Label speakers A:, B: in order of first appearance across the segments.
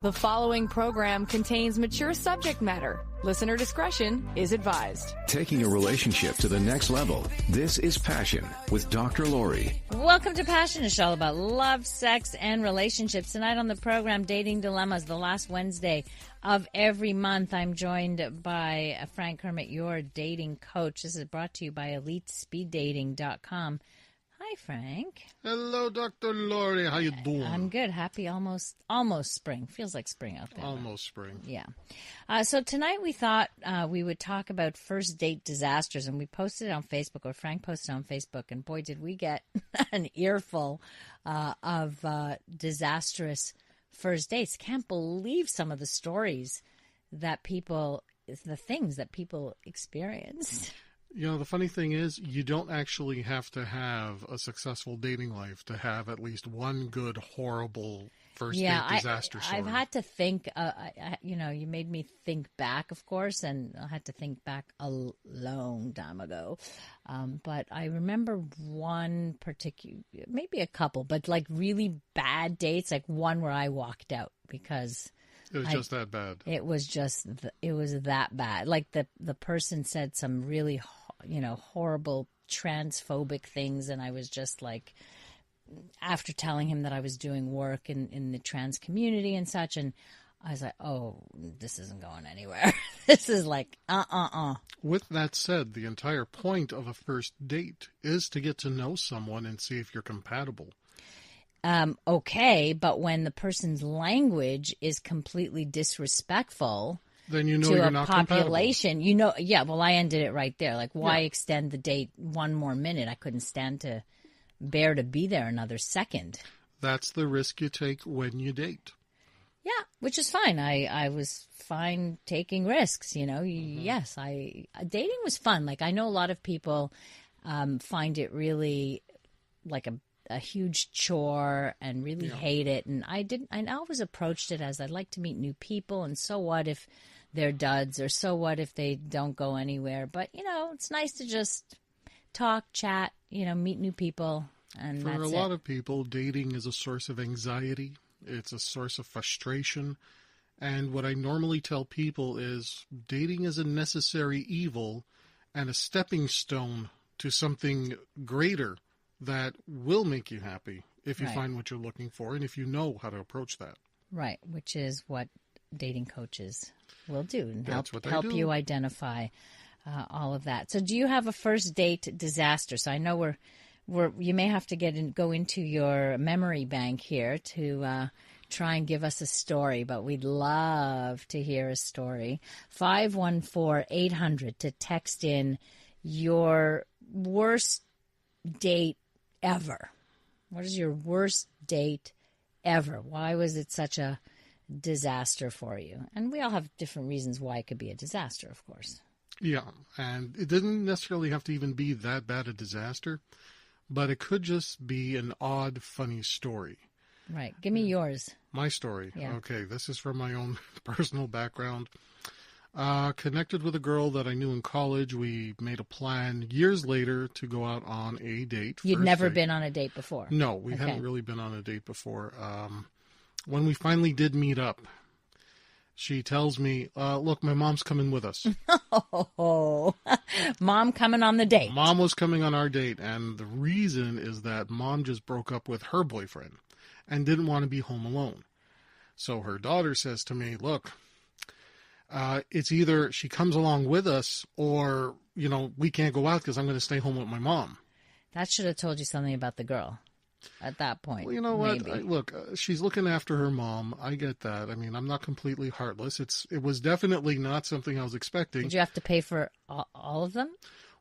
A: The following program contains mature subject matter. Listener discretion is advised.
B: Taking a relationship to the next level. This is Passion with Dr. Laurie.
C: Welcome to Passion, a show about love, sex, and relationships. Tonight on the program, Dating Dilemmas, the last Wednesday of every month. I'm joined by Frank Kermit, your dating coach. This is brought to you by EliteSpeedDating.com. Hi, Frank.
D: Hello, Dr. Laurie. How you doing?
C: I'm good. Happy almost spring. Feels like spring out there.
D: Almost spring.
C: Yeah. So tonight we thought we would talk about first date disasters, and we posted it on Facebook, or Frank posted it on Facebook, and boy, did we get an earful of disastrous first dates. Can't believe some of the stories that the things that people experienced.
D: You know, the funny thing is, you don't actually have to have a successful dating life to have at least one good, horrible first date disaster story.
C: I've had to think, you made me think back, of course, and I had to think back a long time ago. But I remember one particular, maybe a couple, but like really bad dates, like one where I walked out because...
D: It was just that bad.
C: It was that bad. Like the person said some really, horrible transphobic things. And I was just like, after telling him that I was doing work in the trans community and such. And I was like, oh, this isn't going anywhere. This is like,
D: With that said, the entire point of a first date is to get to know someone and see if you're compatible.
C: Okay, but when the person's language is completely disrespectful,
D: then you know
C: to
D: you're
C: a
D: not
C: population, I ended it right there. Like, why extend the date one more minute? I couldn't stand to bear to be there another second.
D: That's the risk you take when you date.
C: Yeah, which is fine. I was fine taking risks,
D: Mm-hmm.
C: Yes, dating was fun. Like, I know a lot of people find it really like a huge chore and really hate it. And I always approached it as I'd like to meet new people. And so what if they're duds, or so what if they don't go anywhere? But, it's nice to just talk, chat, meet new people. And
D: for a lot of people, dating is a source of anxiety. It's a source of frustration. And what I normally tell people is dating is a necessary evil and a stepping stone to something greater that will make you happy if you find what you're looking for and if you know how to approach that. Right,
C: which is what dating coaches will do, and
D: help
C: you identify all of that. So do you have a first date disaster? So I know you may have to go into your memory bank here to try and give us a story, but we'd love to hear a story. 514-800 to text in your worst date ever. What is your worst date ever? Why was it such a disaster for you? And we all have different reasons why it could be a disaster, of course.
D: Yeah, and it didn't necessarily have to even be that bad a disaster, but it could just be an odd, funny story.
C: Right. Give me yours.
D: My story.
C: Yeah.
D: Okay, this is from my own personal background. Connected with a girl that I knew in college. We made a plan years later to go out on a date.
C: You'd never been on a date before?
D: No, we hadn't really been on a date before. When we finally did meet up, she tells me, look, my mom's coming with us.
C: Oh, Mom coming on the date.
D: Mom was coming on our date, and the reason is that Mom just broke up with her boyfriend and didn't want to be home alone. So her daughter says to me, look, it's either she comes along with us or, we can't go out because I'm going to stay home with my mom.
C: That should have told you something about the girl at that point.
D: Well, you know what? Look, she's looking after her mom. I get that. I mean, I'm not completely heartless. It was definitely not something I was expecting.
C: Did you have to pay for all of them?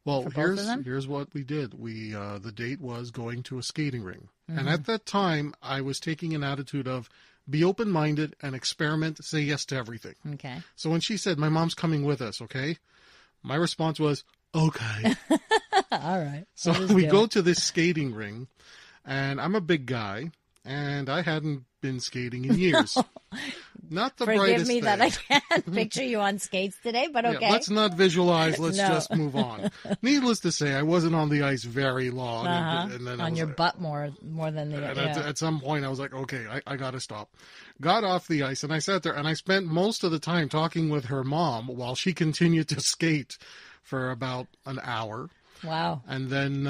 D: Well, here's what we did. We the date was going to a skating ring. Mm-hmm. And at that time, I was taking an attitude of, be open-minded and experiment, say yes to everything.
C: Okay.
D: So when she said, my mom's coming with us, okay? My response was, okay.
C: All right.
D: So we go to this skating ring, and I'm a big guy, and I hadn't been skating in years. Not the brightest
C: Forgive me
D: thing.
C: that I can't picture you on skates today, but okay.
D: Yeah, let's not visualize. Let's
C: No.
D: just move on. Needless to say, I wasn't on the ice very long. And then I
C: on
D: was
C: your
D: like,
C: butt more than the
D: and
C: yeah.
D: at some point, I was like, okay, I got to stop. Got off the ice, and I sat there, and I spent most of the time talking with her mom while she continued to skate for about an hour.
C: Wow.
D: And then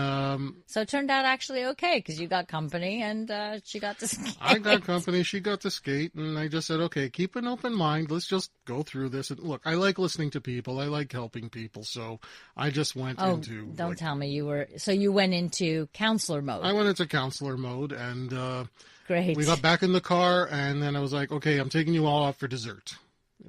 C: So it turned out actually okay because you got company and she got to skate.
D: I got company. She got to skate, and I just said, okay, keep an open mind. Let's just go through this. And look, I like listening to people. I like helping people. So I just went into...
C: Don't tell me you were... So you went into counselor mode.
D: I went into counselor mode, and
C: Great.
D: we got back in the car, and then I was like, okay, I'm taking you all out for dessert.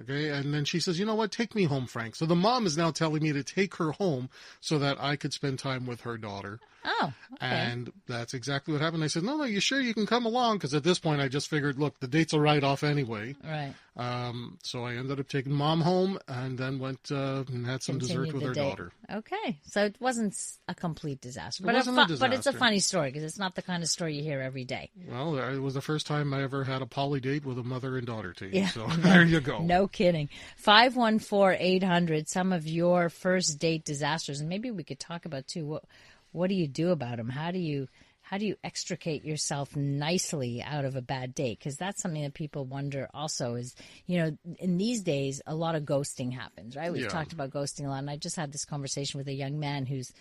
D: Okay, and then she says, you know what, take me home, Frank. So the mom is now telling me to take her home so that I could spend time with her daughter.
C: Oh, okay.
D: And that's exactly what happened. I said, no, you sure you can come along? Because at this point, I just figured, look, the date's a write-off anyway.
C: Right.
D: So I ended up taking mom home and then went and had some dessert with her daughter.
C: Okay. So it wasn't a complete disaster.
D: It wasn't a disaster.
C: But it's a funny story because it's not the kind of story you hear every day.
D: Well, it was the first time I ever had a poly date with a mother and daughter team.
C: Yeah.
D: So there you go.
C: No kidding. 514-800, some of your first date disasters. And maybe we could talk about, too, what do you do about them? How do you extricate yourself nicely out of a bad date? Because that's something that people wonder also is, in these days, a lot of ghosting happens, right? We've talked about ghosting a lot. And I just had this conversation with a young man who's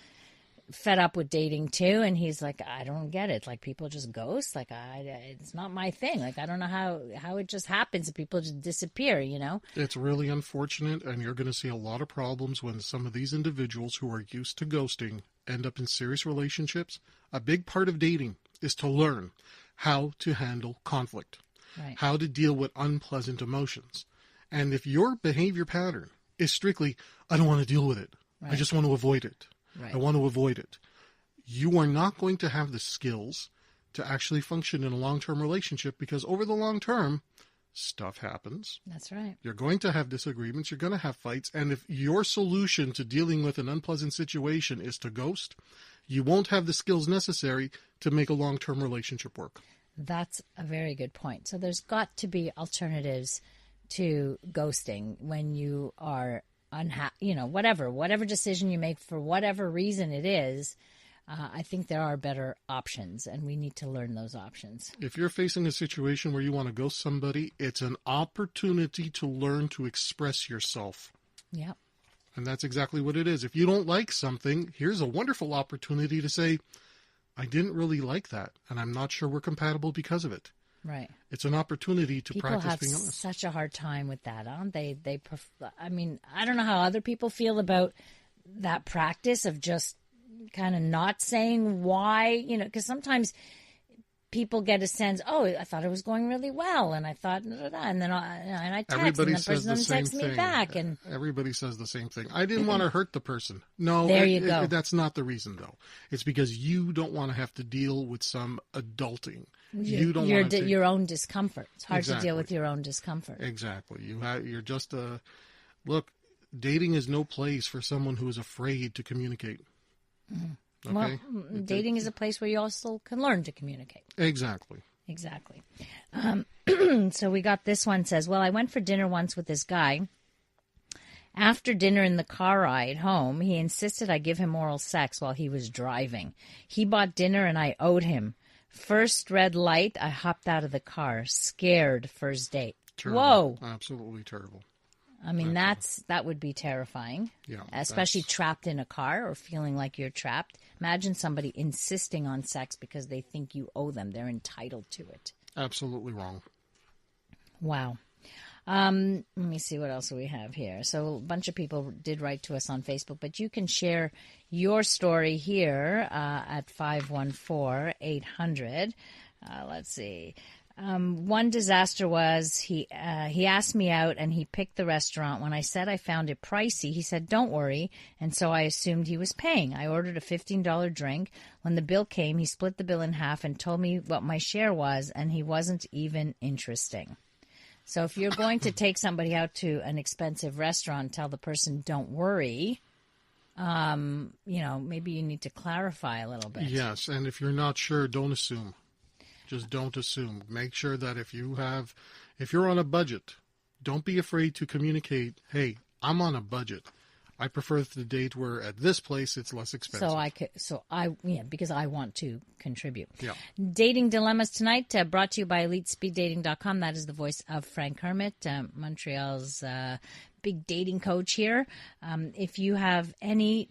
C: fed up with dating too. And he's like, I don't get it. Like, people just ghost. Like, it's not my thing. Like, I don't know how it just happens. People just disappear,
D: It's really unfortunate. And you're going to see a lot of problems when some of these individuals who are used to ghosting end up in serious relationships. A big part of dating is to learn how to handle conflict,
C: right,
D: how to deal with unpleasant emotions. And if your behavior pattern is strictly, I don't want to deal with it,
C: right,
D: I just want to avoid it,
C: right,
D: I want to avoid it, you are not going to have the skills to actually function in a long-term relationship, because over the long term, stuff happens.
C: That's right.
D: You're going to have disagreements. You're going to have fights. And if your solution to dealing with an unpleasant situation is to ghost, you won't have the skills necessary to make a long-term relationship work.
C: That's a very good point. So there's got to be alternatives to ghosting when you are unhappy, whatever decision you make for whatever reason it is. I think there are better options, and we need to learn those options.
D: If you're facing a situation where you want to ghost somebody, it's an opportunity to learn to express yourself.
C: Yeah.
D: And that's exactly what it is. If you don't like something, here's a wonderful opportunity to say, I didn't really like that, and I'm not sure we're compatible because of it.
C: Right.
D: It's an opportunity to
C: people
D: practice
C: have
D: being honest.
C: Such a hard time with that, aren't they? I mean, I don't know how other people feel about that practice of just kind of not saying why, because sometimes people get a sense, I thought it was going really well, and I thought, and then I text,
D: Everybody
C: and the
D: says
C: person
D: the
C: then
D: same
C: texts
D: thing.
C: me back, and
D: everybody says the same thing. I didn't want to hurt the person. No,
C: there you go.
D: That's not the reason, though. It's because you don't want to have to deal with some adulting. You don't want to
C: your own discomfort. It's hard
D: Exactly.
C: to deal with your own discomfort.
D: Exactly. You're just look. Dating is no place for someone who is afraid to communicate.
C: Mm-hmm. Okay? Well, dating is a place where you also can learn to communicate.
D: Exactly.
C: So we got this one, says, well, I went for dinner once with this guy. After dinner in the car ride home, he insisted I give him oral sex while he was driving. He bought dinner and I owed him. First red light, I hopped out of the car. Scared first date.
D: Terrible.
C: Whoa.
D: Absolutely terrible.
C: I mean, that would be terrifying.
D: Yeah,
C: especially trapped in a car or feeling like you're trapped. Imagine somebody insisting on sex because they think you owe them. They're entitled to it.
D: Absolutely wrong.
C: Wow. Let me see what else we have here. So a bunch of people did write to us on Facebook, but you can share your story here at 514-800. Let's see. One disaster was he asked me out and he picked the restaurant. When I said I found it pricey, he said, don't worry. And so I assumed he was paying. I ordered a $15 drink. When the bill came, he split the bill in half and told me what my share was, and he wasn't even interesting. So if you're going to take somebody out to an expensive restaurant, tell the person, don't worry. Maybe you need to clarify a little bit.
D: Yes, and if you're not sure, don't assume. Just don't assume. Make sure that if you're on a budget, don't be afraid to communicate, hey, I'm on a budget. I prefer the date where at this place it's less expensive.
C: Because I want to contribute.
D: Yeah.
C: Dating Dilemmas tonight, brought to you by EliteSpeedDating.com. That is the voice of Frank Kermit, Montreal's big dating coach here. If you have any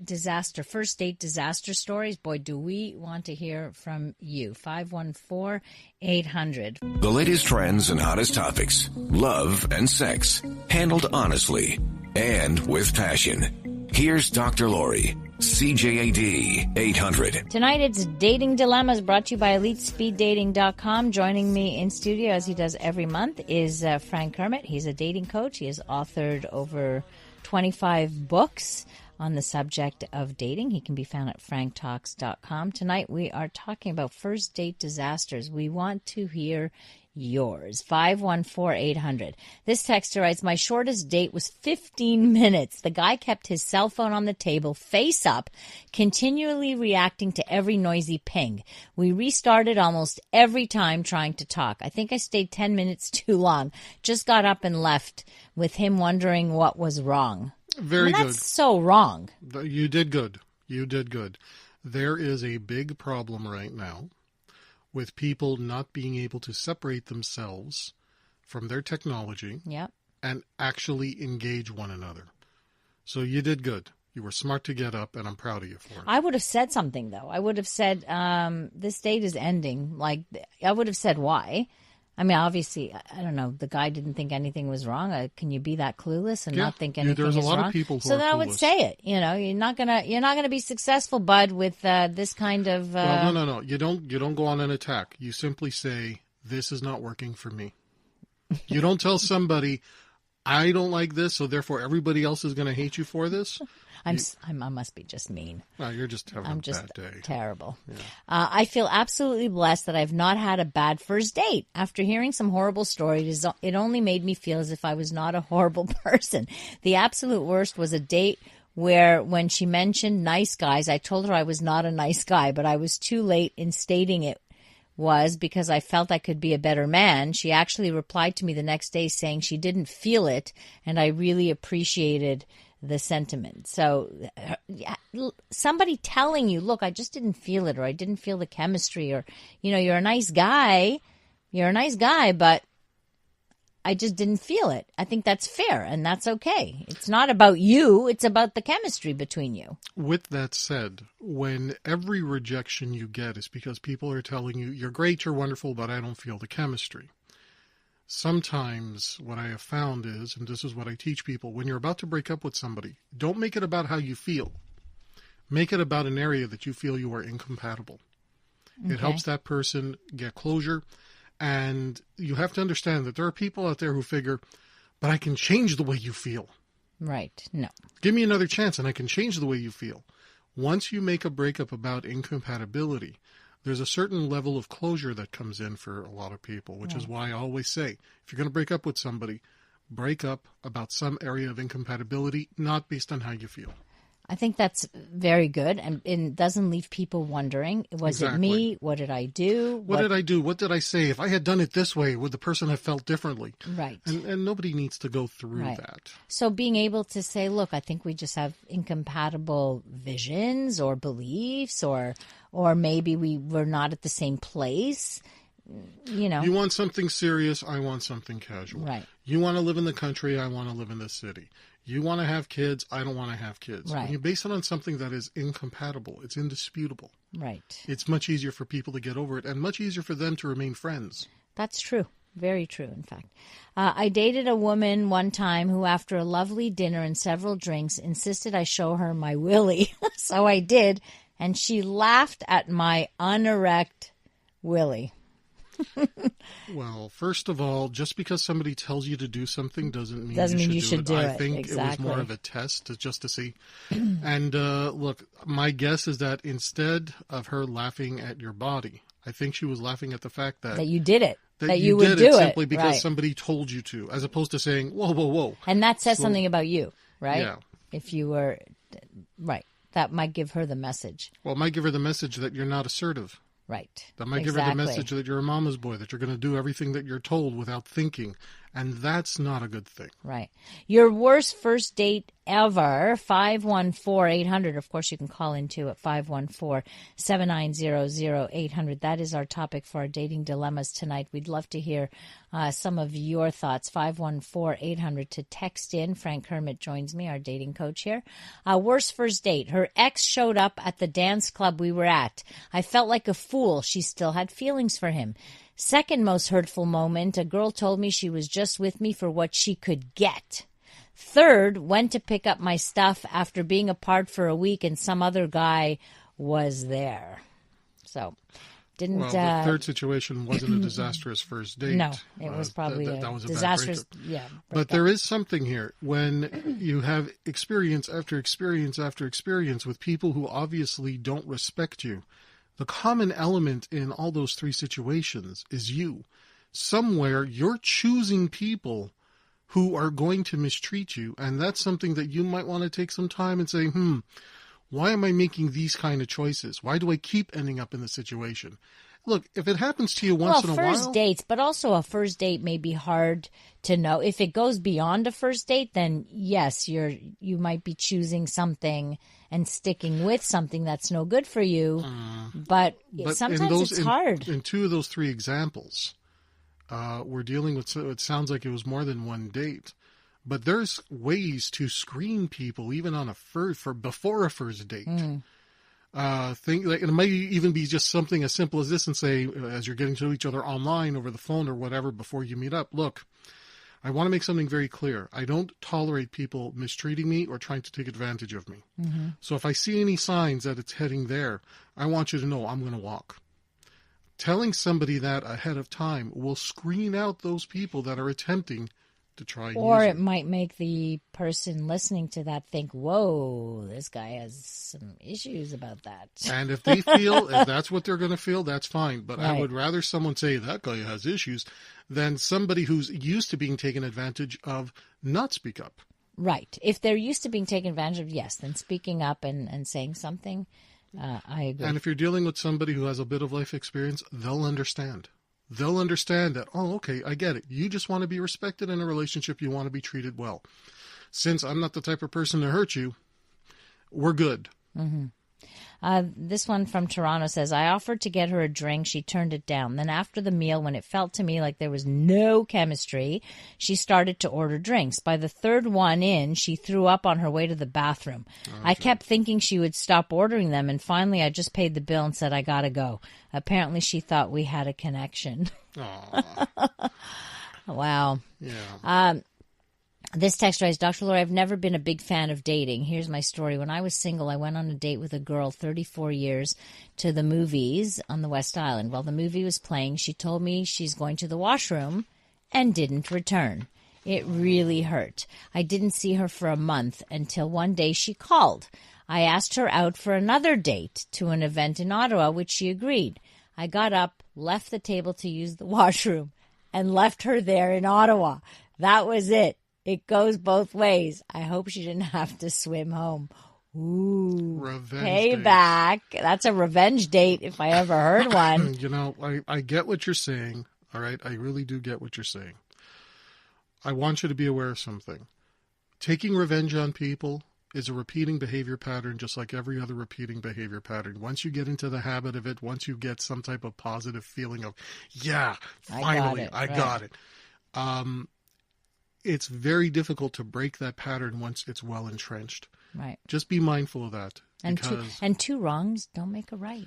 C: first date disaster stories, boy, do we want to hear from you. 514-800.
B: The latest trends and hottest topics, love and sex, handled honestly and with passion. Here's Dr. Laurie, CJAD 800.
C: Tonight it's Dating Dilemmas, brought to you by EliteSpeedDating.com. Joining me in studio, as he does every month, is Frank Kermit. He's a dating coach. He has authored over 25 books on the subject of dating. He can be found at franktalks.com. Tonight we are talking about first date disasters. We want to hear yours. 514-800. This texter writes, my shortest date was 15 minutes. The guy kept his cell phone on the table, face up, continually reacting to every noisy ping. We restarted almost every time trying to talk. I think I stayed 10 minutes too long. Just got up and left with him wondering what was wrong.
D: Very good.
C: That's so wrong.
D: You did good. You did good. There is a big problem right now with people not being able to separate themselves from their technology and actually engage one another. So you did good. You were smart to get up, and I'm proud of you for it.
C: I would have said something, though. I would have said, this date is ending. Like, I would have said why. I mean, obviously, I don't know. The guy didn't think anything was wrong. Can you be that clueless and not think anything is wrong?
D: There's a lot of people who
C: so
D: are
C: then
D: clueless.
C: I would say it. You know, you're not gonna be successful, bud, with this kind of.
D: Well, no. You don't go on an attack. You simply say, "This is not working for me." You don't tell somebody, "I don't like this, so therefore everybody else is going to hate you for this."
C: I must be just mean.
D: No, you're just having a bad day.
C: Terrible.
D: Yeah.
C: I feel absolutely blessed that I've not had a bad first date. After hearing some horrible stories, it only made me feel as if I was not a horrible person. The absolute worst was a date where when she mentioned nice guys, I told her I was not a nice guy, but I was too late in stating it was because I felt I could be a better man. She actually replied to me the next day saying she didn't feel it, and I really appreciated the sentiment. So somebody telling you, look, I just didn't feel it, or I didn't feel the chemistry, or, you're a nice guy, but I just didn't feel it. I think that's fair, and that's okay. It's not about you. It's about the chemistry between you.
D: With that said, when every rejection you get is because people are telling you, you're great, you're wonderful, but I don't feel the chemistry. Sometimes what I have found is, and this is what I teach people, when you're about to break up with somebody, don't make it about how you feel. Make it about an area that you feel you are incompatible. Okay. It helps that person get closure. And you have to understand that there are people out there who figure, but I can change the way you feel.
C: Right. No.
D: Give me another chance and I can change the way you feel. Once you make a breakup about incompatibility, there's a certain level of closure that comes in for a lot of people, which is why I always say, if you're going to break up with somebody, break up about some area of incompatibility, not based on how you feel.
C: I think that's very good, and it doesn't leave people wondering, was it me? What did I do?
D: What did I do? What did I say? If I had done it this way, would the person have felt differently?
C: Right.
D: And nobody needs to go through that.
C: So being able to say, look, I think we just have incompatible visions or beliefs, or maybe we're not at the same place. You want
D: something serious, I want something casual.
C: Right.
D: You want to live in the country, I want to live in the city. You want to have kids, I don't want to have kids.
C: Right.
D: When you base it on something that is incompatible, it's indisputable.
C: Right.
D: It's much easier for people to get over it and much easier for them to remain friends.
C: That's true. Very true, in fact. I dated a woman one time who, after a lovely dinner and several drinks, insisted I show her my willy. So I did, and she laughed at my unerect willy.
D: Well, first of all, just because somebody tells you to do something doesn't mean you should do it. I think it was more of a test just to see. And look, my guess is that instead of her laughing at your body, I think she was laughing at the fact that
C: you did it.
D: That you would do it simply because somebody told you to, as opposed to saying, whoa, whoa, whoa.
C: And that says something about you, right?
D: Yeah.
C: If you were, right. That might give her the message.
D: Well, it might give her the message that you're not assertive.
C: Right.
D: That might give her the message that you're a mama's boy, that you're going to do everything that you're told without thinking. And that's not a good thing.
C: Right. Your worst first date ever, 514-800. Of course, you can call in too at 514-790-0800. That is our topic for our dating dilemmas tonight. We'd love to hear some of your thoughts. 514-800 to text in. Frank Kermit joins me, our dating coach here. Worst first date. Her ex showed up at the dance club we were at. I felt like a fool. She still had feelings for him. Second most hurtful moment, a girl told me she was just with me for what she could get. Third, went to pick up my stuff after being apart for a week and some other guy was there. So, didn't...
D: Well, the third situation wasn't a disastrous first date.
C: No, it was probably
D: that was a
C: disastrous...
D: But there is something here. When you have experience after experience after experience with people who obviously don't respect you, the common element in all those three situations is you. Somewhere you're choosing people who are going to mistreat you, and that's something that you might want to take some time and say, why am I making these kind of choices? Why do I keep ending up in this situation? Look, if it happens to you once in a while...
C: Well, first dates, but also a first date may be hard to know. If it goes beyond a first date, then yes, you might be choosing something and sticking with something that's no good for you. But sometimes it's hard.
D: In two of those three examples, we're dealing with... It sounds like it was more than one date. But there's ways to screen people even on before a first date. It might even be just something as simple as this, and say, as you're getting to know each other online over the phone or whatever before you meet up, look, I want to make something very clear. I don't tolerate people mistreating me or trying to take advantage of me. So if I see any signs that it's heading there, I want you to know I'm going to walk. Telling somebody that ahead of time will screen out those people that are attempting to try and
C: Or
D: use
C: it might make the person listening to that think, whoa, this guy has some issues about that.
D: And if they feel, if that's what they're going to feel, that's fine. But right. I would rather someone say that guy has issues than somebody who's used to being taken advantage of not speak up.
C: Right. If they're used to being taken advantage of, yes, then speaking up and saying something, I agree.
D: And if you're dealing with somebody who has a bit of life experience, they'll understand. They'll understand that, oh, okay, I get it. You just want to be respected in a relationship. You want to be treated well. Since I'm not the type of person to hurt you, we're good.
C: This one from Toronto says, I offered to get her a drink. She turned it down. Then after the meal, when it felt to me like there was no chemistry, she started to order drinks. By the third one in, she threw up on her way to the bathroom. Okay. I kept thinking she would stop ordering them, and finally I just paid the bill and said, I gotta go. Apparently she thought we had a connection. Wow.
D: Yeah.
C: This text writes, Dr. Laurie, I've never been a big fan of dating. Here's my story. When I was single, I went on a date with a girl 34 years to the movies on the West Island. While the movie was playing, she told me she's going to the washroom and didn't return. It really hurt. I didn't see her for a month until one day she called. I asked her out for another date to an event in Ottawa, which she agreed. I got up, left the table to use the washroom, and left her there in Ottawa. That was it. It goes both ways. I hope she didn't have to swim home. Ooh,
D: revenge
C: payback. Date. That's a revenge date if I ever heard one.
D: You know, I get what you're saying. All right. I really do get what you're saying. I want you to be aware of something. Taking revenge on people is a repeating behavior pattern, just like every other repeating behavior pattern. Once you get into the habit of it, once you get some type of positive feeling of, yeah, finally, I got it. It's very difficult to break that pattern once it's well entrenched.
C: Right.
D: Just be mindful of that.
C: And two wrongs don't make a right.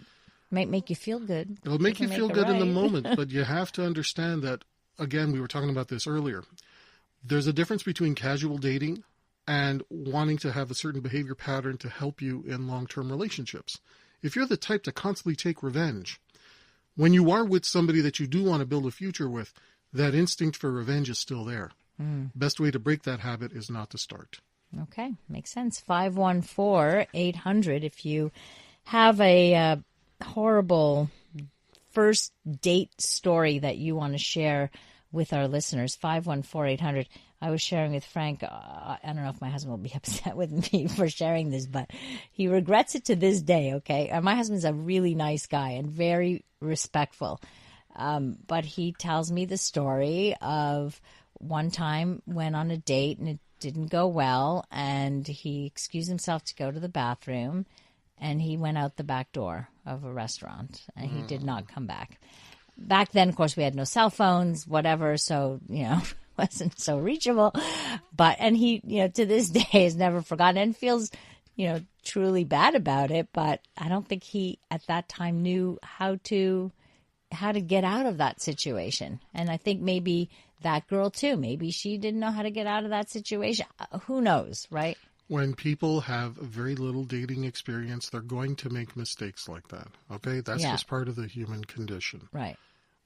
C: Might make you feel good.
D: It'll make you feel good in the moment, but you have to understand that, again, we were talking about this earlier. There's a difference between casual dating and wanting to have a certain behavior pattern to help you in long-term relationships. If you're the type to constantly take revenge, when you are with somebody that you do want to build a future with, that instinct for revenge is still there. Best way to break that habit is not to start.
C: Okay, makes sense. 514-800 if you have a horrible first date story that you want to share with our listeners. 514-800. I was sharing with Frank, I don't know if my husband will be upset with me for sharing this, but he regrets it to this day, okay? And my husband's a really nice guy and very respectful. But he tells me the story of one time went on a date and it didn't go well, and he excused himself to go to the bathroom, and he went out the back door of a restaurant, and he did not come back. Back then, of course, we had no cell phones, whatever, so, wasn't so reachable. And he, to this day has never forgotten and feels, truly bad about it. But I don't think he at that time knew how to get out of that situation. And I think maybe that girl too, maybe she didn't know how to get out of that situation. Who knows, right?
D: When people have very little dating experience, they're going to make mistakes like that. Okay? That's just part of the human condition.
C: Right.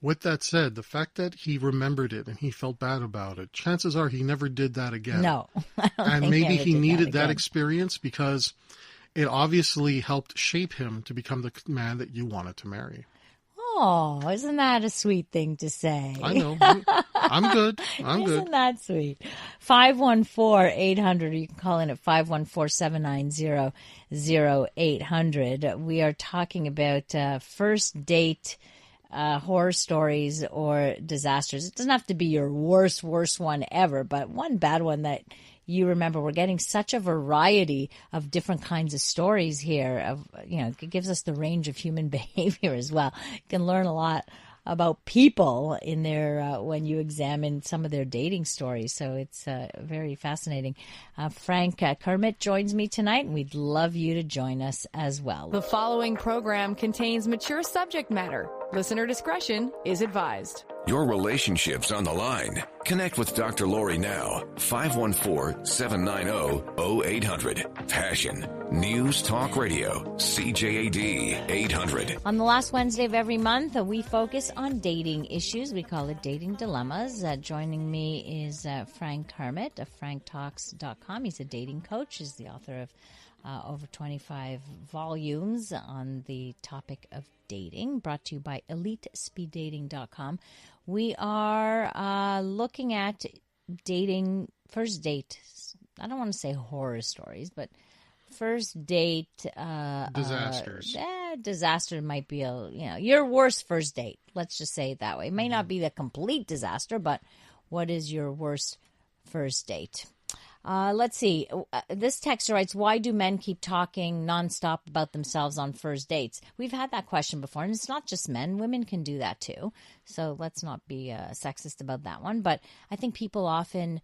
D: With that said, the fact that he remembered it and he felt bad about it, chances are he never did that again.
C: No. I don't
D: and
C: think
D: maybe he needed that
C: again.
D: experience because it obviously helped shape him to become the man that you wanted to marry.
C: Oh, isn't that a sweet thing to say?
D: I know. I'm good. I'm good.
C: Isn't that sweet? 514-800. You can call in at 514-790-0800. We are talking about first date horror stories or disasters. It doesn't have to be your worst one ever, but one bad one that you remember. We're getting such a variety of different kinds of stories here. It gives us the range of human behavior as well. You can learn a lot about people in their when you examine some of their dating stories. So it's very fascinating. Frank Kermit joins me tonight, and we'd love you to join us as well.
A: The following program contains mature subject matter. Listener discretion is advised.
B: Your relationship's on the line. Connect with Dr. Laurie now. 514-790-0800. Passion. News Talk Radio. CJAD 800.
C: On the last Wednesday of every month, we focus on dating issues. We call it Dating Dilemmas. Joining me is Frank Kermit of franktalks.com. He's a dating coach. He's the author of over 25 volumes on the topic of dating, brought to you by EliteSpeedDating.com. We are looking at dating, first date. I don't want to say horror stories, but first date
D: disasters.
C: Disaster might be your worst first date. Let's just say it that way. It may not be the complete disaster, but what is your worst first date? Let's see. This texter writes, why do men keep talking nonstop about themselves on first dates? We've had that question before, and it's not just men. Women can do that too. So let's not be sexist about that one. But I think people often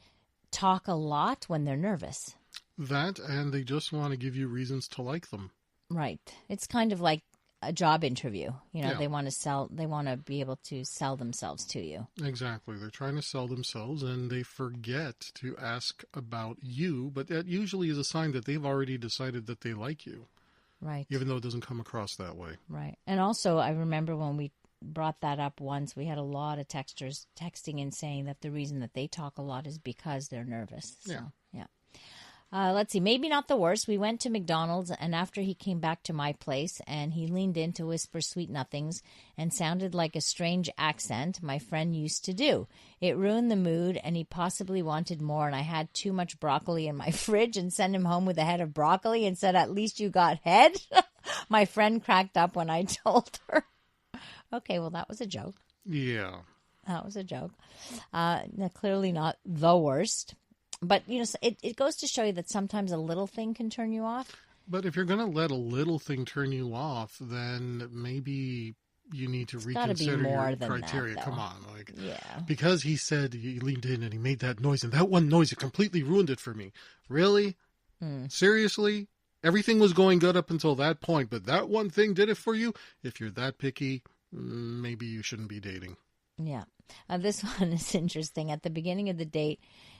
C: talk a lot when they're nervous.
D: That, and they just want to give you reasons to like them.
C: Right. It's kind of like a job interview.
D: Yeah.
C: They want to be able to sell themselves to you.
D: Exactly. They're trying to sell themselves, and they forget to ask about you, but that usually is a sign that they've already decided that they like you.
C: Right.
D: Even though it doesn't come across that way.
C: Right. And also, I remember when we brought that up once, we had a lot of texters texting in saying that the reason that they talk a lot is because they're nervous. So, yeah. Let's see, maybe not the worst. We went to McDonald's, and after he came back to my place, and he leaned in to whisper sweet nothings and sounded like a strange accent my friend used to do. It ruined the mood, and he possibly wanted more, and I had too much broccoli in my fridge and sent him home with a head of broccoli and said, at least you got head? My friend cracked up when I told her. Okay, well, that was a joke.
D: Yeah.
C: That was a joke. Clearly not the worst. But, it goes to show you that sometimes a little thing can turn you off.
D: But if you're going to let a little thing turn you off, then maybe you need to reconsider your criteria.
C: That,
D: come on.
C: Yeah.
D: Because he said he leaned in and he made that noise, and that one noise, it completely ruined it for me. Really? Seriously? Everything was going good up until that point, but that one thing did it for you? If you're that picky, maybe you shouldn't be dating.
C: Yeah. This one is interesting. At the beginning of the date,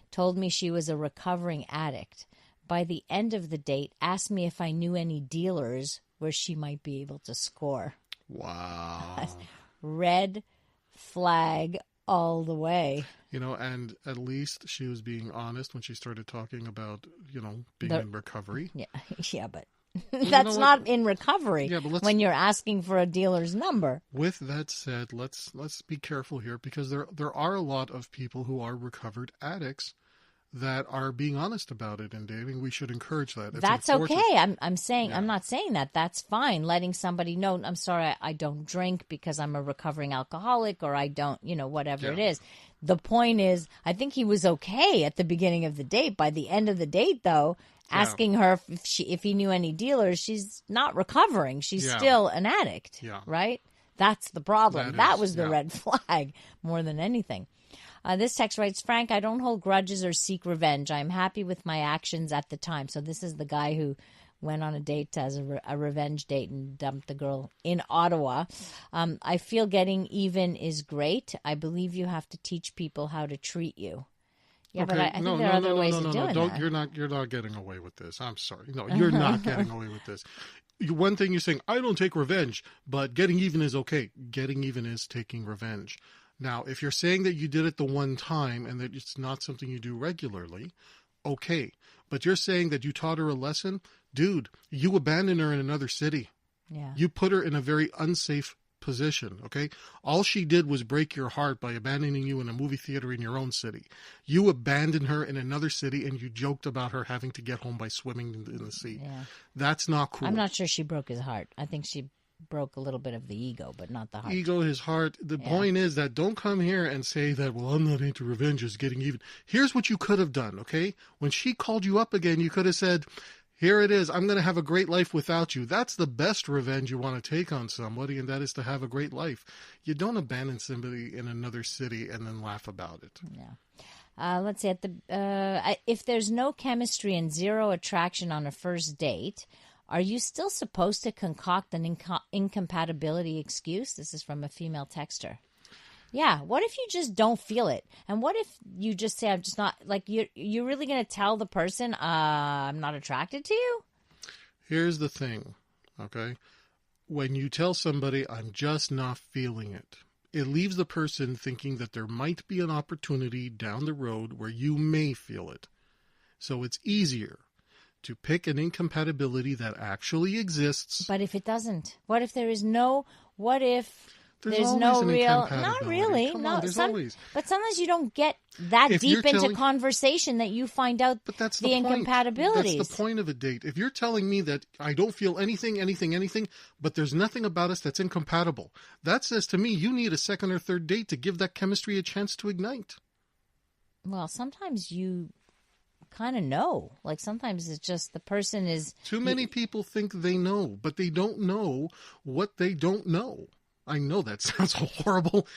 C: told me she was a recovering addict. By the end of the date, asked me if I knew any dealers where she might be able to score.
D: Wow.
C: Red flag all the way.
D: And at least she was being honest when she started talking about, being in recovery.
C: Yeah, but that's not in recovery when you're asking for a dealer's number.
D: With that said, let's be careful here, because there are a lot of people who are recovered addicts that are being honest about it in dating. We should encourage that. It's
C: That's
D: unfortunate.
C: okay. I'm saying, I'm not saying that. That's fine. Letting somebody know, I'm sorry, I don't drink because I'm a recovering alcoholic, or I don't, whatever it is. The point is, I think he was okay at the beginning of the date. By the end of the date, though, asking her if he knew any dealers, she's not recovering. She's still an addict, right? That's the problem. That was the red flag more than anything. This text writes, Frank, I don't hold grudges or seek revenge. I am happy with my actions at the time. So this is the guy who went on a date as a revenge date and dumped the girl in Ottawa. I feel getting even is great. I believe you have to teach people how to treat you. Yeah, okay. But I think there are other ways of doing that.
D: You're not getting away with this. I'm sorry. No, you're not getting away with this. One thing you're saying, I don't take revenge, but getting even is okay. Getting even is taking revenge. Now, if you're saying that you did it the one time and that it's not something you do regularly, okay. But you're saying that you taught her a lesson? Dude, you abandoned her in another city.
C: Yeah.
D: You put her in a very unsafe position, okay? All she did was break your heart by abandoning you in a movie theater in your own city. You abandoned her in another city and you joked about her having to get home by swimming in the sea.
C: Yeah.
D: That's not cool.
C: I'm not sure she broke his heart. I think she broke a little bit of the ego, but not the heart.
D: Ego, his heart. The point is that don't come here and say that, well, I'm not into revenge, it's getting even. Here's what you could have done, okay? When she called you up again, you could have said, here it is, I'm going to have a great life without you. That's the best revenge you want to take on somebody, and that is to have a great life. You don't abandon somebody in another city and then laugh about it.
C: Yeah. Let's see. If there's no chemistry and zero attraction on a first date, are you still supposed to concoct an incompatibility excuse? This is from a female texter. Yeah. What if you just don't feel it? And what if you just say, I'm just not, like, you're really going to tell the person, I'm not attracted to you?
D: Here's the thing, okay? When you tell somebody, I'm just not feeling it, it leaves the person thinking that there might be an opportunity down the road where you may feel it. So it's easier to pick an incompatibility that actually exists.
C: But if it doesn't, what if there is no, what if there's no real, not really, always. But sometimes you don't get that deep into conversation that you find out the incompatibilities.
D: That's the point of a date. If you're telling me that I don't feel anything, but there's nothing about us that's incompatible, that says to me you need a second or third date to give that chemistry a chance to ignite.
C: Well, sometimes you kind of know. Like sometimes it's just the person is...
D: Too many people think they know, but they don't know what they don't know. I know that sounds horrible.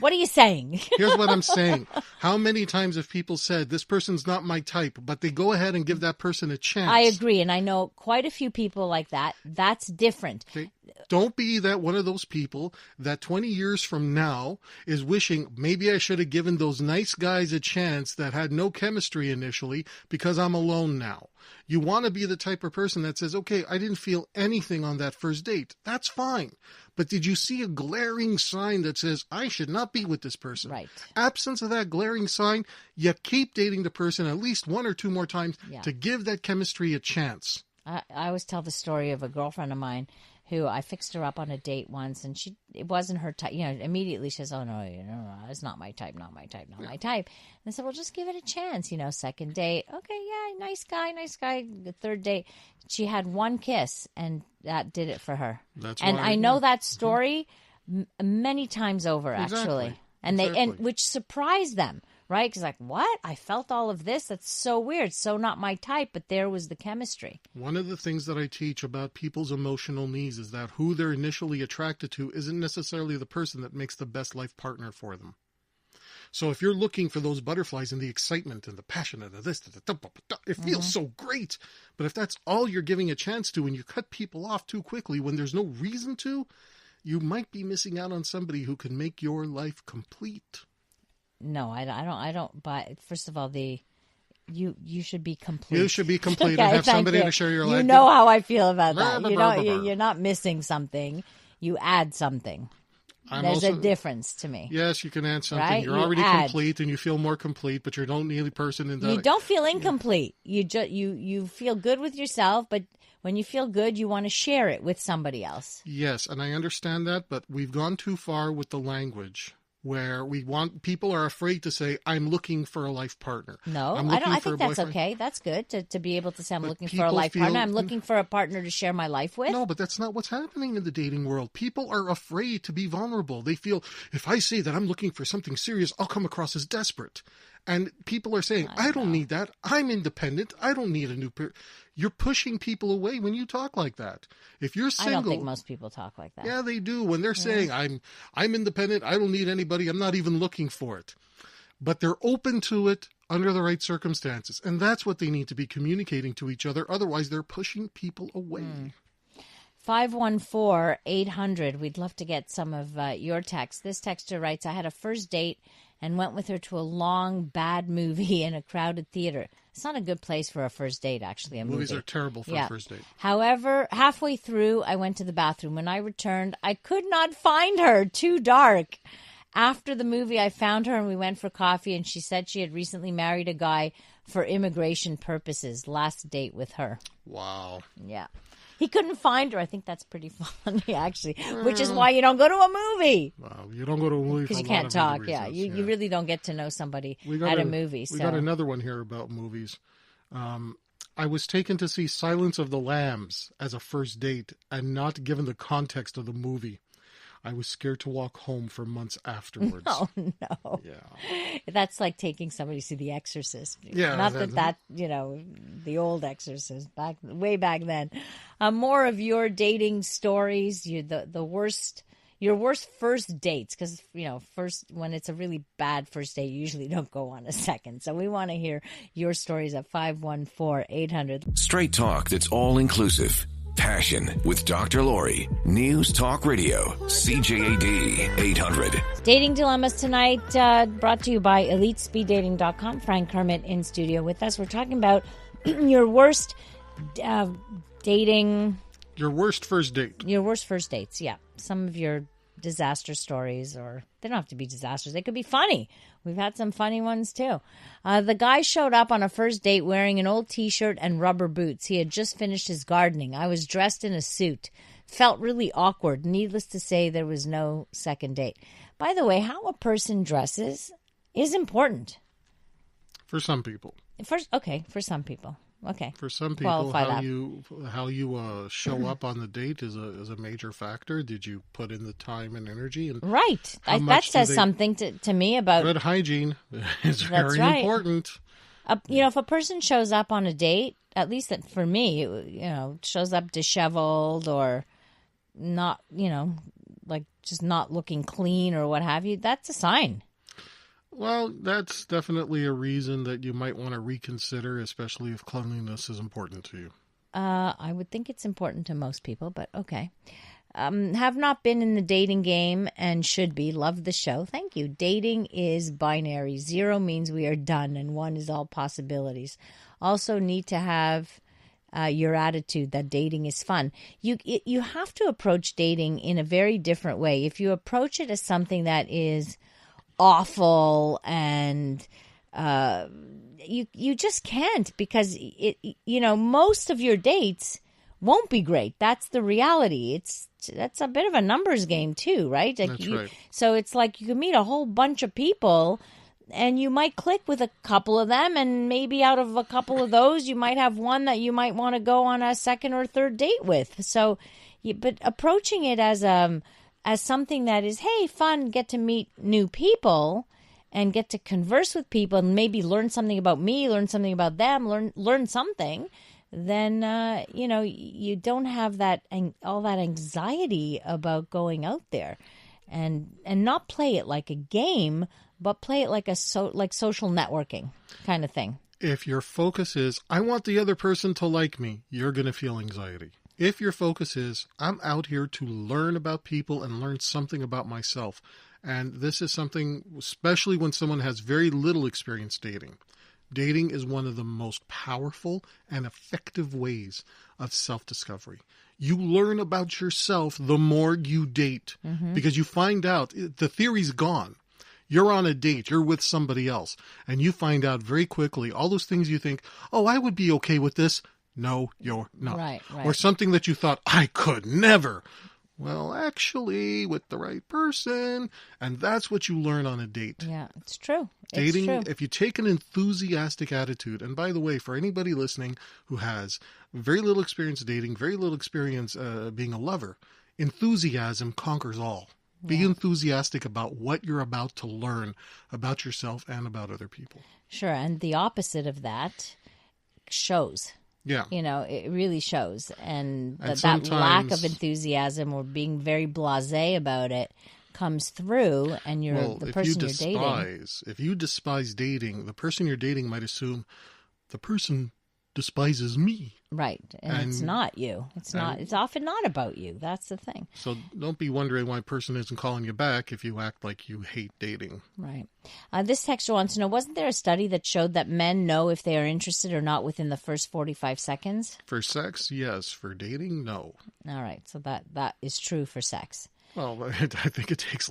C: What are you saying?
D: Here's what I'm saying. How many times have people said, this person's not my type, but they go ahead and give that person a chance?
C: I agree, and I know quite a few people like that. That's different.
D: Okay. Don't be that one of those people that 20 years from now is wishing, maybe I should have given those nice guys a chance that had no chemistry initially because I'm alone now. You want to be the type of person that says, okay, I didn't feel anything on that first date. That's fine. But did you see a glaring sign that says, I should not be with this person?
C: Right.
D: Absence of that glaring sign, you keep dating the person at least one or two more times to give that chemistry a chance.
C: I always tell the story of a girlfriend of mine who I fixed her up on a date once, and it wasn't her type. Immediately she says, oh, no, it's not my type, not my type. And I said, well, just give it a chance, second date. Okay, yeah, nice guy. The third date, she had one kiss, and that did it for her. I know that story many times over, actually. And which surprised them. Right? Because like, what? I felt all of this? That's so weird. So not my type, but there was the chemistry.
D: One of the things that I teach about people's emotional needs is that who they're initially attracted to isn't necessarily the person that makes the best life partner for them. So if you're looking for those butterflies and the excitement and the passion and the this, it feels so great. But if that's all you're giving a chance to and you cut people off too quickly when there's no reason to, you might be missing out on somebody who can make your life complete.
C: No, I don't buy. First of all, you should be complete.
D: You should be complete and have somebody to share your life.
C: You know how I feel about that. You're not missing something. You add something. There's a difference to me.
D: Yes, you can add something.
C: Right?
D: You're already complete and you feel more complete, but you're the only person in that.
C: You don't feel incomplete. You feel good with yourself, but when you feel good, you want to share it with somebody else.
D: Yes, and I understand that, but we've gone too far with the language. where people are afraid to say, I'm looking for a life partner.
C: No, I think that's okay. That's good to be able to say I'm looking for a life partner. I'm looking for a partner to share my life with.
D: No, but that's not what's happening in the dating world. People are afraid to be vulnerable. They feel, if I say that I'm looking for something serious, I'll come across as desperate. And people are saying, I don't need that. I'm independent. I don't need a new person. You're pushing people away when you talk like that. If you're single,
C: I don't think most people talk like that.
D: Yeah, they do. When they're saying, I'm independent, I don't need anybody, I'm not even looking for it. But they're open to it under the right circumstances. And that's what they need to be communicating to each other. Otherwise, they're pushing people away.
C: 514-800. We'd love to get some of your texts. This texter writes, I had a first date and went with her to a long, bad movie in a crowded theater. It's not a good place for a first date, actually, a
D: Movies
C: movie.
D: are terrible for a first date.
C: However, halfway through, I went to the bathroom. When I returned, I could not find her. Too dark. After the movie, I found her and we went for coffee, and she said she had recently married a guy for immigration purposes. Last date with her.
D: Wow.
C: Yeah. He couldn't find her. I think that's pretty funny, actually, which is why you don't go to a movie.
D: Well, you don't go to a movie
C: because you can't talk. Yeah, you really don't get to know somebody at a movie.
D: We got another one here about movies. I was taken to see Silence of the Lambs as a first date and not given the context of the movie. I was scared to walk home for months afterwards.
C: Oh, no.
D: Yeah.
C: That's like taking somebody to see The Exorcist.
D: Yeah.
C: Not that, the old Exorcist, way back then. More of your dating stories, the worst, your worst first dates, because, first, when it's a really bad first date, you usually don't go on a second. So we want to hear your stories at 514-800.
B: Straight talk that's all inclusive. Passion with Dr. Laurie. News Talk Radio. CJAD 800.
C: Dating Dilemmas tonight brought to you by EliteSpeedDating.com. Frank Kermit in studio with us. We're talking about your worst dating.
D: Your worst first date.
C: Your worst first dates, yeah. Some of your disaster stories, or they don't have to be disasters. They could be funny. We've had some funny ones too. The guy showed up on a first date wearing an old T-shirt and rubber boots. He had just finished his gardening. I was dressed in a suit. Felt really awkward. Needless to say, there was no second date. By the way, how a person dresses is important.
D: For some people.
C: For some people. Okay.
D: For some people, how you show up on the date is a major factor. Did you put in the time and energy? And
C: right. That says something to me about
D: good hygiene. Is very important.
C: If a person shows up on a date, at least for me, shows up disheveled or not, like just not looking clean or what have you, that's a sign.
D: Well, that's definitely a reason that you might want to reconsider, especially if cleanliness is important to you.
C: I would think it's important to most people, but okay. Have not been in the dating game and should be. Love the show. Thank you. Dating is binary. 0 means we are done, and 1 is all possibilities. Also need to have your attitude that dating is fun. You have to approach dating in a very different way. If you approach it as something that is awful and you just can't, because most of your dates won't be great. That's the reality. That's a bit of a numbers game too, right?
D: That's right.
C: So it's like you can meet a whole bunch of people and you might click with a couple of them, and maybe out of a couple of those you might have one that you might want to go on a second or third date with. So but approaching it as something that is, hey, fun, get to meet new people and get to converse with people and maybe learn something about me, learn something about them, learn something, then, you don't have all that anxiety about going out there and not play it like a game, but play it like like social networking kind of thing.
D: If your focus is, I want the other person to like me, you're going to feel anxiety. If your focus is, I'm out here to learn about people and learn something about myself, and this is something, especially when someone has very little experience dating. Dating is one of the most powerful and effective ways of self-discovery. You learn about yourself the more you date, because you find out the theory's gone. You're on a date, you're with somebody else, and you find out very quickly all those things you think, oh, I would be okay with this. No, you're not.
C: Right.
D: Or something that you thought, I could never. Well, actually, with the right person, and that's what you learn on a date.
C: Yeah, it's true.
D: Dating,
C: it's true.
D: if you take an enthusiastic attitude, and by the way, for anybody listening who has very little experience dating, very little experience being a lover, enthusiasm conquers all. Be enthusiastic about what you're about to learn about yourself and about other people.
C: Sure, and the opposite of that shows.
D: Yeah.
C: It really shows. And that
D: sometimes,
C: lack of enthusiasm or being very blasé about it comes through, and you're the person you're dating.
D: If you despise dating, the person you're dating might assume the person despises me.
C: Right. And it's not you. It's often not about you. That's the thing.
D: So don't be wondering why a person isn't calling you back if you act like you hate dating.
C: Right. This texter wants to know, wasn't there a study that showed that men know if they are interested or not within the first 45 seconds?
D: For sex, yes. For dating, no.
C: All right. So that is true for sex.
D: Well, I think it takes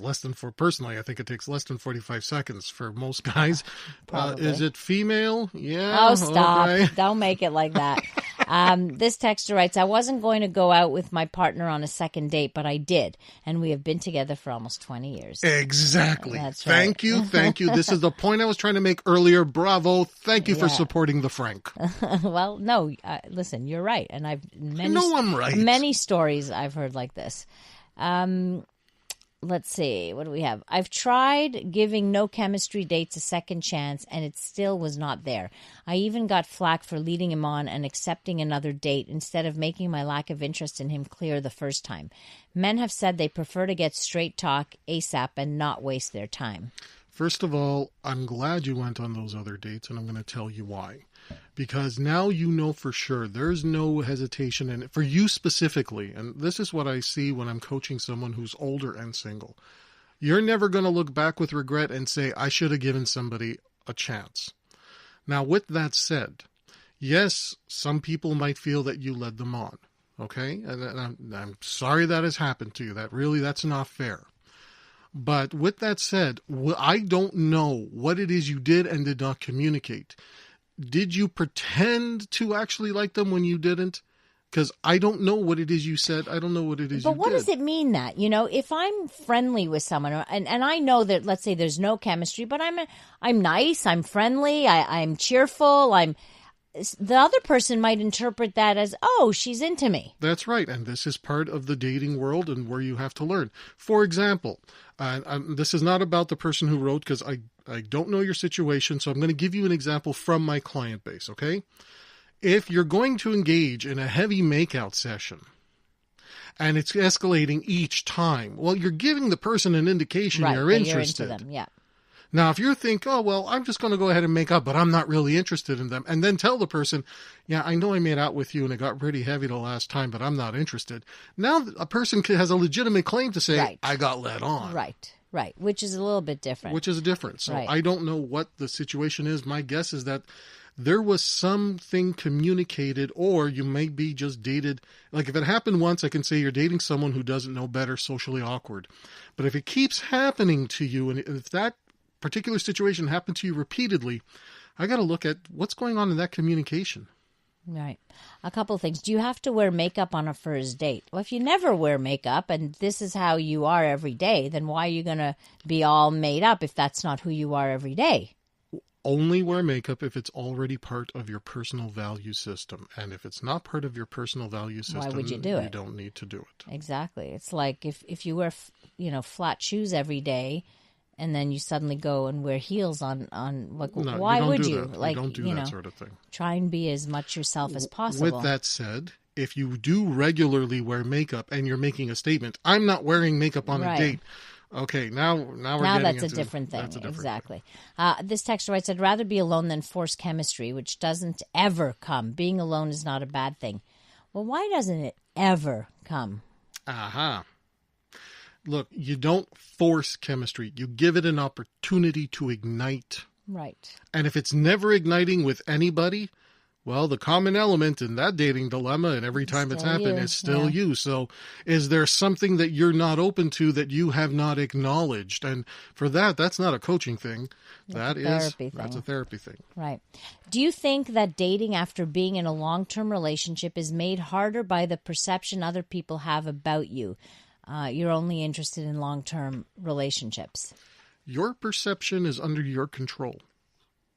D: personally, I think it takes less than 45 seconds for most guys. Is it female? Yeah.
C: Oh, stop.
D: Okay.
C: Don't make it like that. This texter writes, I wasn't going to go out with my partner on a second date, but I did. And we have been together for almost 20 years.
D: Exactly.
C: That's right.
D: Thank you. This is the point I was trying to make earlier. Bravo. Thank you for supporting the Frank.
C: Well, no, listen, you're right. And I'm right. Many stories I've heard like this. Let's see. What do we have? I've tried giving no chemistry dates a second chance, and it still was not there. I even got flack for leading him on and accepting another date instead of making my lack of interest in him clear the first time. Men have said they prefer to get straight talk ASAP and not waste their time.
D: First of all, I'm glad you went on those other dates, and I'm going to tell you why. Because now you know for sure there's no hesitation in it for you specifically. And this is what I see when I'm coaching someone who's older and single. You're never going to look back with regret and say, I should have given somebody a chance. Now, with that said, yes, some people might feel that you led them on. Okay? And I'm sorry that has happened to you. That's not fair. But with that said, I don't know what it is you did and did not communicate. Did you pretend to actually like them when you didn't? Because I don't know what it is you said. I don't know what it is you did.
C: But what does it mean that? If I'm friendly with someone, and I know that, let's say there's no chemistry, but I'm nice, I'm friendly, I'm cheerful, the other person might interpret that as, oh, she's into me.
D: That's right. And this is part of the dating world and where you have to learn. For example, this is not about the person who wrote, because I don't know your situation. So I'm going to give you an example from my client base, okay? If you're going to engage in a heavy makeout session and it's escalating each time, well, you're giving the person an indication you're interested.
C: You're into them, yeah.
D: Now, if you think, oh, well, I'm just going to go ahead and make up, but I'm not really interested in them, and then tell the person, yeah, I know I made out with you and it got pretty heavy the last time, but I'm not interested. Now a person has a legitimate claim to say, I got led on.
C: Right, which is a little bit different.
D: Which is different. So I don't know what the situation is. My guess is that there was something communicated, or you may be just dated. Like if it happened once, I can say you're dating someone who doesn't know better, socially awkward. But if it keeps happening to you, and if that particular situation happened to you repeatedly, I got to look at what's going on in that communication.
C: Right. A couple of things. Do you have to wear makeup on a first date? Well, if you never wear makeup and this is how you are every day, then why are you going to be all made up if that's not who you are every day?
D: Only wear makeup if it's already part of your personal value system. And if it's not part of your personal value system,
C: why would you do it?
D: You don't need to do it.
C: Exactly. It's like if you wear flat shoes every day, and then you suddenly go and wear heels on like,
D: no,
C: why would you?
D: That.
C: Like,
D: you don't do that sort of thing.
C: Try and be as much yourself as possible.
D: With that said, if you do regularly wear makeup and you're making a statement, I'm not wearing makeup on a date. Okay, now we're getting
C: that's
D: into,
C: a different thing.
D: That's a different
C: exactly. This texter writes, I'd rather be alone than force chemistry, which doesn't ever come. Being alone is not a bad thing. Well, why doesn't it ever come?
D: Aha. Look, you don't force chemistry. You give it an opportunity to ignite.
C: Right.
D: And if it's never igniting with anybody, well, the common element in that dating dilemma, and every time it's happened, is still you. So is there something that you're not open to that you have not acknowledged? And for that's not a coaching thing. That's a therapy thing.
C: Right. Do you think that dating after being in a long-term relationship is made harder by the perception other people have about you? you're only interested in long-term relationships.
D: Your perception is under your control.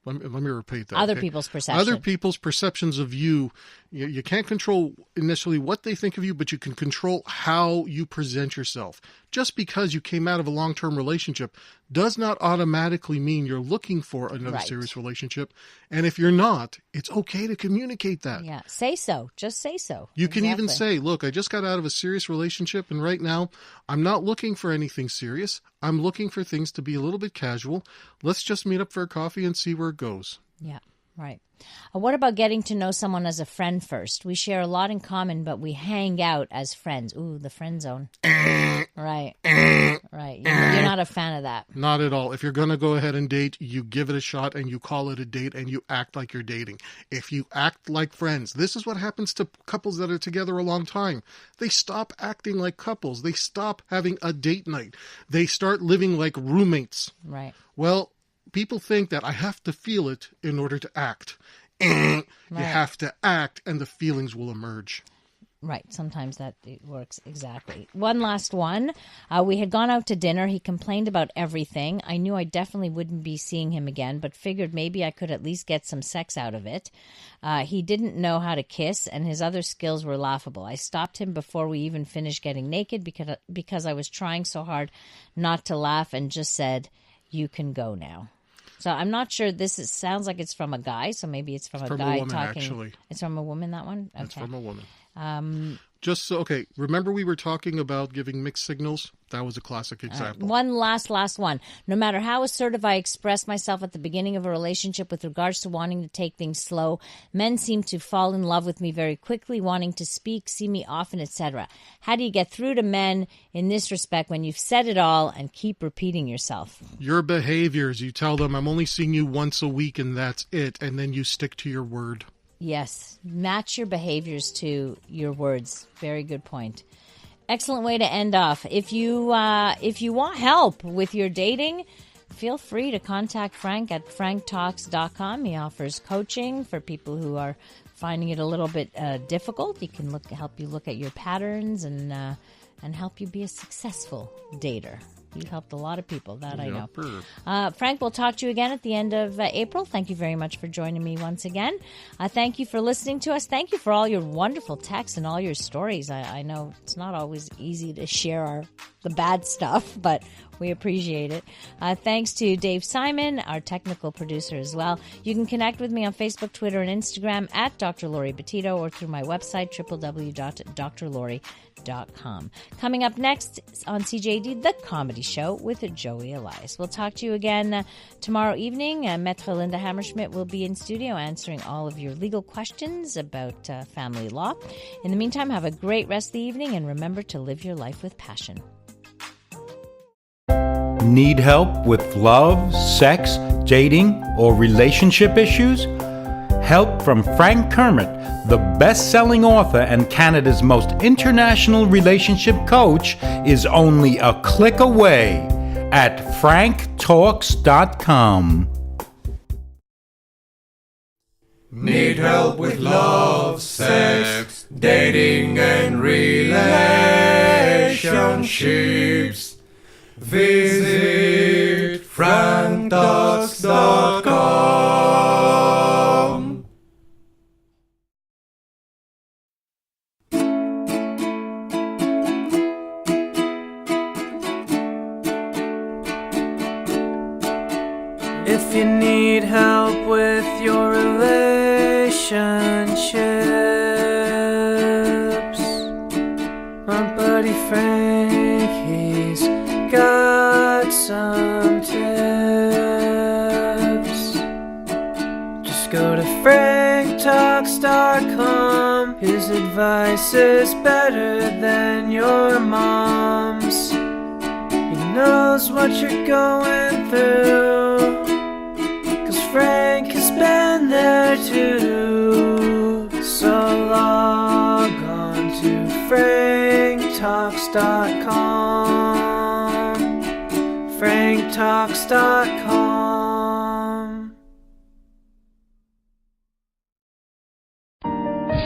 D: Let me repeat that.
C: Other
D: okay?
C: people's perception.
D: Other people's perceptions of you. You can't control initially what they think of you, but you can control how you present yourself. Just because you came out of a long-term relationship does not automatically mean you're looking for another serious relationship. And if you're not, it's okay to communicate that.
C: Yeah, say so. Just say so.
D: You can even say, look, I just got out of a serious relationship, and right now I'm not looking for anything serious. I'm looking for things to be a little bit casual. Let's just meet up for a coffee and see where it goes.
C: Yeah, right. What about getting to know someone as a friend first? We share a lot in common, but we hang out as friends. Ooh, the friend zone. Right. Right. You're not a fan of that.
D: Not at all. If you're going to go ahead and date, you give it a shot and you call it a date and you act like you're dating. If you act like friends, this is what happens to couples that are together a long time. They stop acting like couples. They stop having a date night. They start living like roommates.
C: Right.
D: Well, people think that I have to feel it in order to act. You have to act and the feelings will emerge.
C: Right. Sometimes that works. Exactly. One last one. We had gone out to dinner. He complained about everything. I knew I definitely wouldn't be seeing him again, but figured maybe I could at least get some sex out of it. He didn't know how to kiss, and his other skills were laughable. I stopped him before we even finished getting naked because I was trying so hard not to laugh and just said, "You can go now." So I'm not sure. Sounds like it's from a guy, so maybe it's from a guy
D: woman,
C: talking.
D: Actually.
C: It's from a woman, that one? Okay.
D: It's from a woman. Remember we were talking about giving mixed signals? That was a classic example.
C: One last one. No matter how assertive I express myself at the beginning of a relationship with regards to wanting to take things slow, men seem to fall in love with me very quickly, wanting to speak, see me often, etc. How do you get through to men in this respect when you've said it all and keep repeating yourself?
D: Your behaviors. You tell them, I'm only seeing you once a week and that's it. And then you stick to your word.
C: Yes. Match your behaviors to your words. Very good point. Excellent way to end off. If you want help with your dating, feel free to contact Frank at franktalks.com. He offers coaching for people who are finding it a little bit difficult. He can help you look at your patterns and help you be a successful dater. You've helped a lot of people, that I know. Frank, we'll talk to you again at the end of April. Thank you very much for joining me once again. Thank you for listening to us. Thank you for all your wonderful texts and all your stories. I know it's not always easy to share the bad stuff, but we appreciate it. Thanks to Dave Simon, our technical producer as well. You can connect with me on Facebook, Twitter, and Instagram at Dr. Laurie Betito or through my website, www.drlaurie.com. Coming up next on CJD, The Comedy Show with Joey Elias. We'll talk to you again tomorrow evening. Maître Linda Hammerschmidt will be in studio answering all of your legal questions about family law. In the meantime, have a great rest of the evening and remember to live your life with passion.
E: Need help with love, sex, dating, or relationship issues? Help from Frank Kermit, the best-selling author and Canada's most international relationship coach, is only a click away at franktalks.com.
F: Need help with love, sex, dating, and relationships? Visit franktalks.com.
G: If you need help with your relationships, my buddy Frank, he's got some tips. Just go to franktalks.com. His advice is better than your mom's. He knows what you're going through, 'cause Frank has been there too. So log on to franktalks.com. franktalks.com.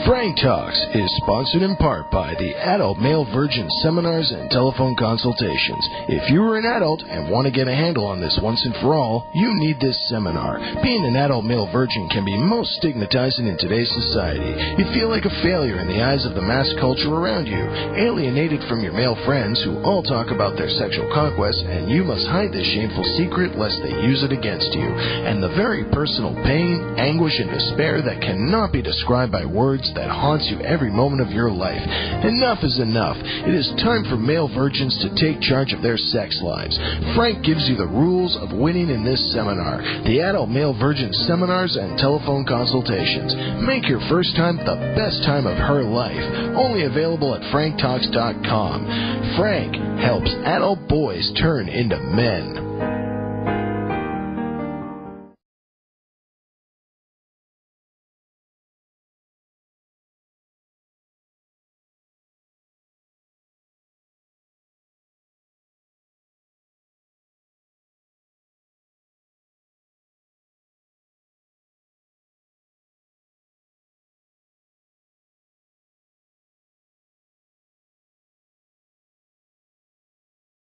H: Frank Talks is sponsored in part by the Adult Male Virgin Seminars and Telephone Consultations. If you are an adult and want to get a handle on this once and for all, you need this seminar. Being an adult male virgin can be most stigmatizing in today's society. You feel like a failure in the eyes of the mass culture around you, alienated from your male friends who all talk about their sexual conquests, and you must hide this shameful secret lest they use it against you. And the very personal pain, anguish, and despair that cannot be described by words that haunts you every moment of your life. Enough is enough. It is time for male virgins to take charge of their sex lives. Frank gives you the rules of winning in this seminar, the Adult Male Virgin Seminars and Telephone Consultations. Make your first time the best time of her life. Only available at franktalks.com. Frank helps adult boys turn into men.